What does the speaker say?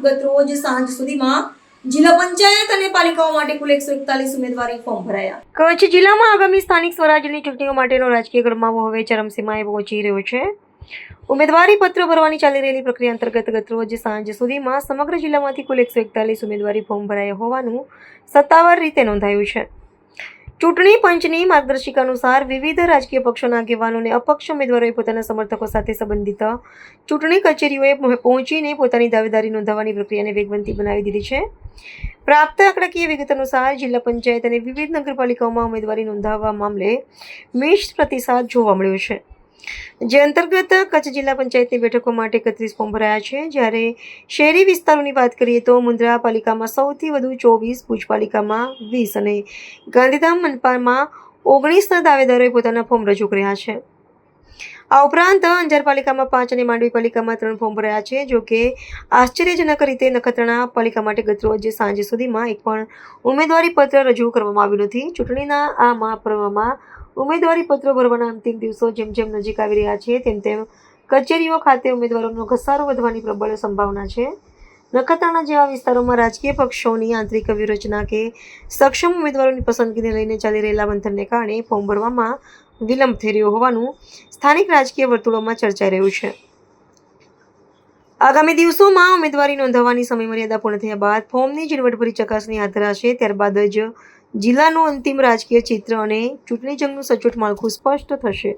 ગત રોજ સાંજ સુધીમાં જિલ્લા પંચાયત અને પાલિકાઓ માટે કુલ 141 ઉમેદવારી ફોર્મ ભરાયા. કચ્છ જિલ્લામાં આગામી સ્થાનિક સ્વરાજ્યની ચૂંટણીઓ માટેનો રાજકીય ગરમાવો હવે ચરમસીમાએ પહોંચી રહ્યો છે. ઉમેદવારી પત્ર ભરવાની ચાલી રહેલી પ્રક્રિયા અંતર્ગત ગત રોજ સાંજ સુધીમાં સમગ્ર જિલ્લામાંથી કુલ 141 ઉમેદવારી ફોર્મ ભરાયા હોવાનું સત્તાવાર રીતે નોંધાયું છે. ચૂંટણી પંચની માર્ગદર્શિકા અનુસાર વિવિધ રાજકીય પક્ષોના આગેવાનો અને અપક્ષ ઉમેદવારોએ પોતાના સમર્થકો સાથે સંબંધિત ચૂંટણી કચેરીઓએ પહોંચીને પોતાની દાવેદારી નોંધાવવાની પ્રક્રિયાને વેગવંતી બનાવી દીધી છે. પ્રાપ્ત આંકડાકીય વિગત અનુસાર જિલ્લા પંચાયત અને વિવિધ નગરપાલિકાઓમાં ઉમેદવારી નોંધાવવા મામલે મિશ્ર પ્રતિસાદ જોવા મળ્યો છે. જે અંતર્ગત કચ્છ જિલ્લા પંચાયતની બેઠકો માટે 31 ફોર્મ ભરાયા છે. જ્યારે શહેરી વિસ્તારોની વાત કરીએ તો મુન્દ્રા પાલિકામાં સૌથી વધુ 24, ભુજ પાલિકામાં 20 અને ગાંધીધામ મનપામાં 19 દાવેદારોએ પોતાના ફોર્મ રજૂ કર્યા છે. આ ઉપરાંત અંજાર પાલિકામાં 5 અને માંડવી પાલિકામાં 3 ફોર્મ ભરાયા છે. જો કે આશ્ચર્યજનક રીતે નખત્રાણા પાલિકા માટે ગત રોજ સાંજ સુધીમાં એક પણ ઉમેદવારી પત્ર રજૂ કરવામાં આવ્યું નથી. ચૂંટણીના આ મહાપર્વમાં ઉમેદવારી પત્ર ભરવાના અંતિમ દિવસો જેમ જેમ નજીક આવી રહ્યા છે તેમ તેમ કચેરીઓ ખાતે ઉમેદવારોનો ઘસારો વધવાની પ્રબળ સંભાવના છે. નખત્રાણા જેવા વિસ્તારોમાં રાજકીય પક્ષોની આંતરિક વ્યૂહરચના કે સક્ષમ ઉમેદવારોની પસંદગીને લઈને ચાલી રહેલા મંથનને કારણે ફોર્મ ભરવામાં વિલંબ થઈ રહ્યો હોવાનું સ્થાનિક રાજકીય વર્તુળોમાં ચર્ચાઈ રહ્યું છે. આગામી દિવસોમાં ઉમેદવારી નોંધાવવાની સમયમર્યાદા પૂર્ણ થયા બાદ ફોર્મની ઝીણવટભરી ચકાસણી હાથ ધરાશે. ત્યારબાદ જ જિલ્લાનું અંતિમ રાજકીય ચિત્ર અને ચૂંટણી જંગનું સચોટ માળખું સ્પષ્ટ થશે.